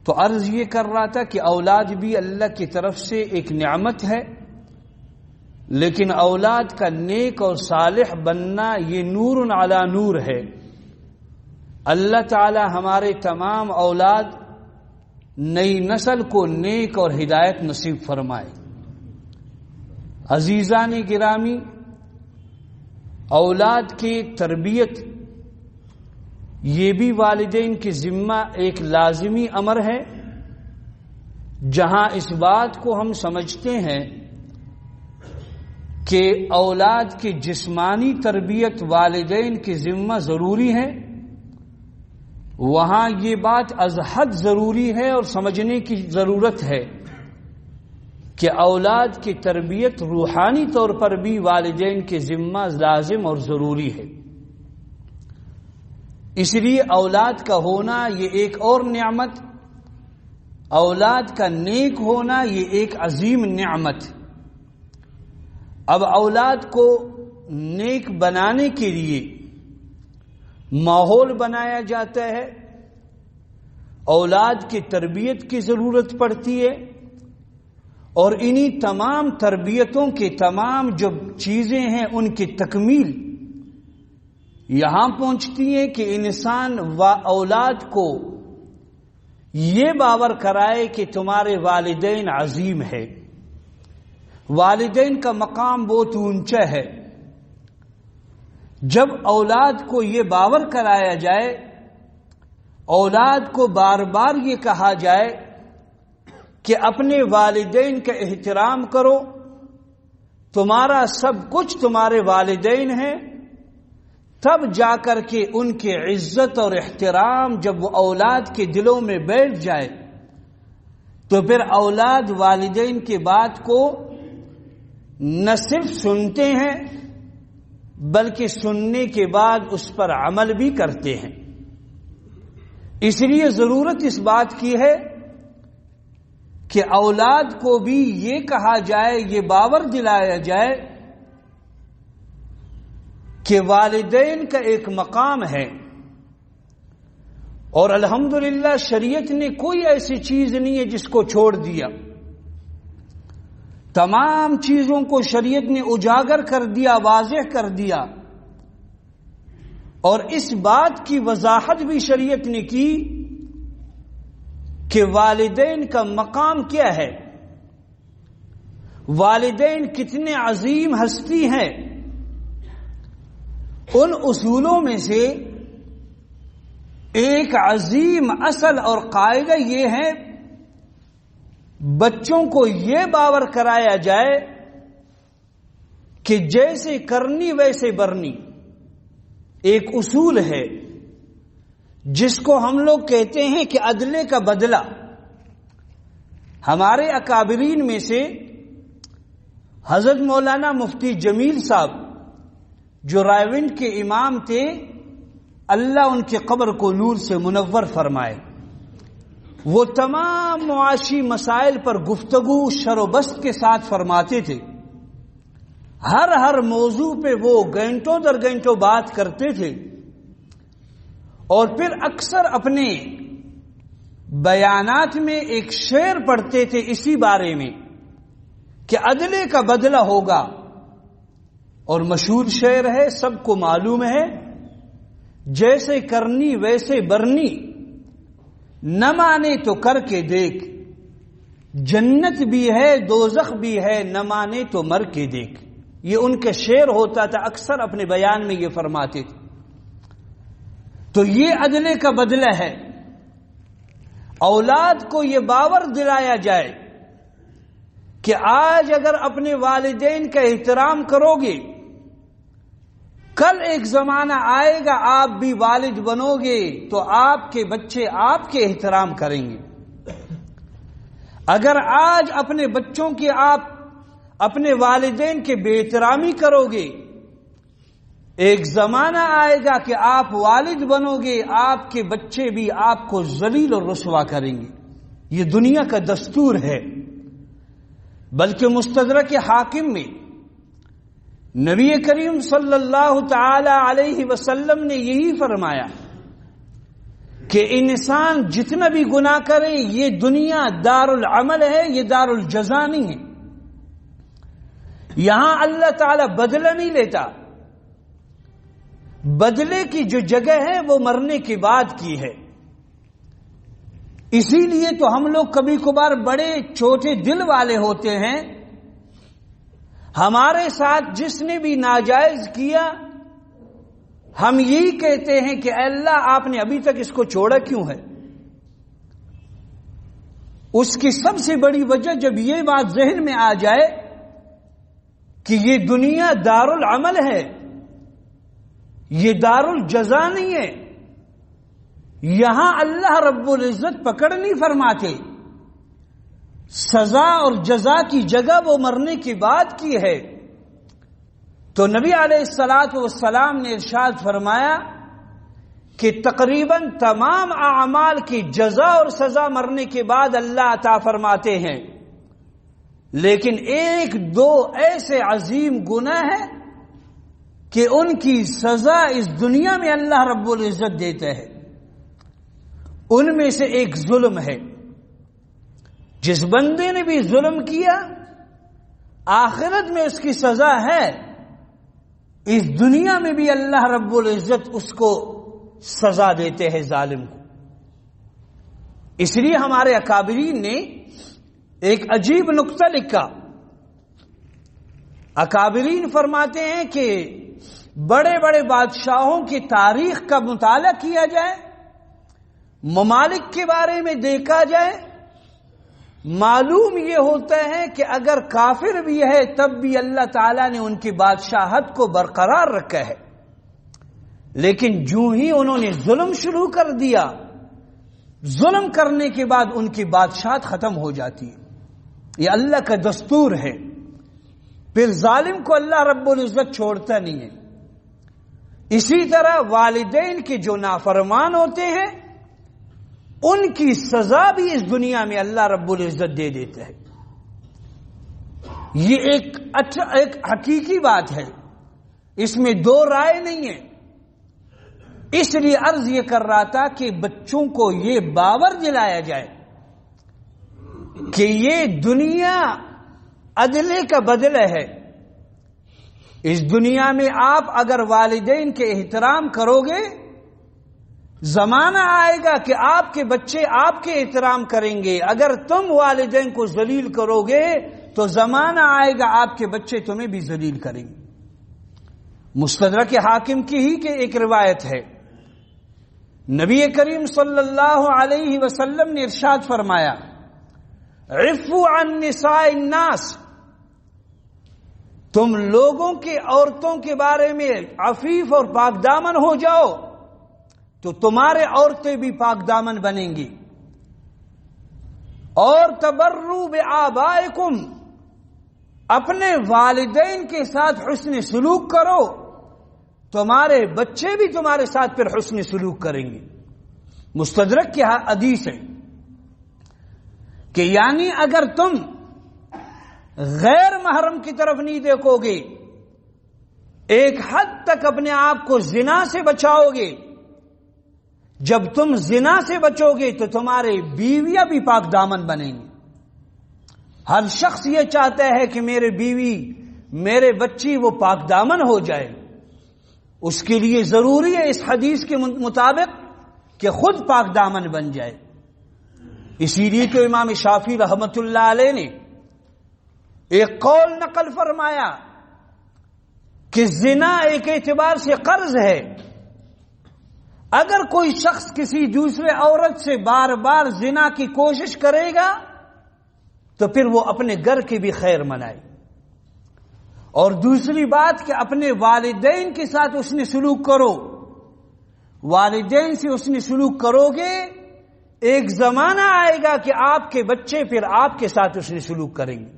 تو عرض یہ کر رہا تھا کہ اولاد بھی اللہ کی طرف سے ایک نعمت ہے، لیکن اولاد کا نیک اور صالح بننا یہ نور علی نور ہے۔ اللہ تعالی ہمارے تمام اولاد نئی نسل کو نیک اور ہدایت نصیب فرمائے۔ عزیزان گرامی، اولاد کی تربیت یہ بھی والدین کی ذمہ ایک لازمی امر ہے۔ جہاں اس بات کو ہم سمجھتے ہیں کہ اولاد کی جسمانی تربیت والدین کی ذمہ ضروری ہے، وہاں یہ بات از حد ضروری ہے اور سمجھنے کی ضرورت ہے کہ اولاد کی تربیت روحانی طور پر بھی والدین کے ذمہ لازم اور ضروری ہے۔ اس لیے اولاد کا ہونا یہ ایک اور نعمت، اولاد کا نیک ہونا یہ ایک عظیم نعمت۔ اب اولاد کو نیک بنانے کے لیے ماحول بنایا جاتا ہے، اولاد کی تربیت کی ضرورت پڑتی ہے، اور انہی تمام تربیتوں کے تمام جو چیزیں ہیں ان کی تکمیل یہاں پہنچتی ہے کہ انسان و اولاد کو یہ باور کرائے کہ تمہارے والدین عظیم ہے، والدین کا مقام بہت اونچا ہے۔ جب اولاد کو یہ باور کرایا جائے، اولاد کو بار بار یہ کہا جائے کہ اپنے والدین کا احترام کرو، تمہارا سب کچھ تمہارے والدین ہیں، تب جا کر کے ان کی عزت اور احترام جب وہ اولاد کے دلوں میں بیٹھ جائے تو پھر اولاد والدین کی بات کو نہ صرف سنتے ہیں بلکہ سننے کے بعد اس پر عمل بھی کرتے ہیں۔ اس لیے ضرورت اس بات کی ہے کہ اولاد کو بھی یہ کہا جائے، یہ باور دلایا جائے کہ والدین کا ایک مقام ہے، اور الحمدللہ شریعت نے کوئی ایسی چیز نہیں ہے جس کو چھوڑ دیا، تمام چیزوں کو شریعت نے اجاگر کر دیا، واضح کر دیا، اور اس بات کی وضاحت بھی شریعت نے کی کہ والدین کا مقام کیا ہے، والدین کتنے عظیم ہستی ہیں۔ ان اصولوں میں سے ایک عظیم اصل اور قاعدہ یہ ہے بچوں کو یہ باور کرایا جائے کہ جیسے کرنی ویسے برنی، ایک اصول ہے جس کو ہم لوگ کہتے ہیں کہ عدلے کا بدلہ۔ ہمارے اکابرین میں سے حضرت مولانا مفتی جمیل صاحب جو رائے کے امام تھے، اللہ ان کے قبر کو نور سے منور فرمائے، وہ تمام معاشی مسائل پر گفتگو شر و بست کے ساتھ فرماتے تھے، ہر موضوع پہ وہ گھنٹوں در گھنٹوں بات کرتے تھے، اور پھر اکثر اپنے بیانات میں ایک شعر پڑھتے تھے اسی بارے میں کہ عدلے کا بدلہ ہوگا، اور مشہور شعر ہے، سب کو معلوم ہے، جیسے کرنی ویسے برنی، نہ مانے تو کر کے دیکھ، جنت بھی ہے دوزخ بھی ہے، نہ مانے تو مر کے دیکھ۔ یہ ان کا شعر ہوتا تھا، اکثر اپنے بیان میں یہ فرماتے تھے۔ تو یہ عدلے کا بدلہ ہے، اولاد کو یہ باور دلایا جائے کہ آج اگر اپنے والدین کا احترام کرو گے، کل ایک زمانہ آئے گا آپ بھی والد بنو گے تو آپ کے بچے آپ کے احترام کریں گے۔ اگر آج اپنے بچوں کے آپ اپنے والدین کے بے احترامی کرو گے، ایک زمانہ آئے گا کہ آپ والد بنو گے، آپ کے بچے بھی آپ کو ذلیل اور رسوا کریں گے۔ یہ دنیا کا دستور ہے۔ بلکہ مستدرک حاکم میں نبی کریم صلی اللہ تعالی علیہ وسلم نے یہی فرمایا کہ انسان جتنا بھی گناہ کرے یہ دنیا دار العمل ہے، یہ دار الجزا نہیں ہے. یہاں اللہ تعالی بدلہ نہیں لیتا. بدلے کی جو جگہ ہے وہ مرنے کے بعد کی ہے. اسی لیے تو ہم لوگ کبھی کبھار بڑے چھوٹے دل والے ہوتے ہیں. ہمارے ساتھ جس نے بھی ناجائز کیا ہم یہی کہتے ہیں کہ اے اللہ آپ نے ابھی تک اس کو چھوڑا کیوں ہے؟ اس کی سب سے بڑی وجہ جب یہ بات ذہن میں آ جائے کہ یہ دنیا دار العمل ہے، یہ دار الجزا نہیں ہے، یہاں اللہ رب العزت پکڑ نہیں فرماتے، سزا اور جزا کی جگہ وہ مرنے کی بعد کی ہے. تو نبی علیہ الصلاۃ والسلام نے ارشاد فرمایا کہ تقریباً تمام اعمال کی جزا اور سزا مرنے کے بعد اللہ عطا فرماتے ہیں، لیکن ایک دو ایسے عظیم گناہ ہیں کہ ان کی سزا اس دنیا میں اللہ رب العزت دیتا ہے. ان میں سے ایک ظلم ہے. جس بندے نے بھی ظلم کیا آخرت میں اس کی سزا ہے، اس دنیا میں بھی اللہ رب العزت اس کو سزا دیتے ہیں ظالم کو. اس لیے ہمارے اکابرین نے ایک عجیب نقطہ لکھا. اکابرین فرماتے ہیں کہ بڑے بڑے بادشاہوں کی تاریخ کا مطالعہ کیا جائے، ممالک کے بارے میں دیکھا جائے، معلوم یہ ہوتا ہے کہ اگر کافر بھی ہے تب بھی اللہ تعالیٰ نے ان کی بادشاہت کو برقرار رکھا ہے، لیکن جو ہی انہوں نے ظلم شروع کر دیا، ظلم کرنے کے بعد ان کی بادشاہت ختم ہو جاتی ہے. یہ اللہ کا دستور ہے. پھر ظالم کو اللہ رب العزت چھوڑتا نہیں ہے. اسی طرح والدین کے جو نافرمان ہوتے ہیں ان کی سزا بھی اس دنیا میں اللہ رب العزت دے دیتا ہے. یہ ایک حقیقی بات ہے، اس میں دو رائے نہیں ہے. اس لیے عرض یہ کر رہا تھا کہ بچوں کو یہ باور دلایا جائے کہ یہ دنیا عدلے کا بدلہ ہے. اس دنیا میں آپ اگر والدین کے احترام کرو گے، زمانہ آئے گا کہ آپ کے بچے آپ کے احترام کریں گے. اگر تم والدین کو ذلیل کرو گے تو زمانہ آئے گا آپ کے بچے تمہیں بھی ذلیل کریں گے. مستدرک حاکم کی ہی کہ ایک روایت ہے، نبی کریم صلی اللہ علیہ وسلم نے ارشاد فرمایا، عفوا عن نساء الناس، تم لوگوں کے عورتوں کے بارے میں عفیف اور پاک دامن ہو جاؤ تو تمہارے عورتیں بھی پاک دامن بنیں گی. اور تبروا بآبائکم، اپنے والدین کے ساتھ حسن سلوک کرو، تمہارے بچے بھی تمہارے ساتھ پھر حسن سلوک کریں گے. مستدرک کی حدیث ہے کہ یعنی اگر تم غیر محرم کی طرف نہیں دیکھو گے، ایک حد تک اپنے آپ کو زنا سے بچاؤ گے. جب تم زنا سے بچو گے تو تمہارے بیویاں بھی پاک دامن بنیں گی. ہر شخص یہ چاہتا ہے کہ میرے بیوی میرے بچی وہ پاک دامن ہو جائے. اس کے لیے ضروری ہے اس حدیث کے مطابق کہ خود پاک دامن بن جائے. اسی لیے تو امام شافعی رحمت اللہ علیہ نے ایک قول نقل فرمایا کہ زنا ایک اعتبار سے قرض ہے. اگر کوئی شخص کسی دوسرے عورت سے بار بار زنا کی کوشش کرے گا تو پھر وہ اپنے گھر کی بھی خیر منائے. اور دوسری بات کہ اپنے والدین کے ساتھ اس نے سلوک کرو. والدین سے اس نے سلوک کرو گے، ایک زمانہ آئے گا کہ آپ کے بچے پھر آپ کے ساتھ اس نے سلوک کریں گے.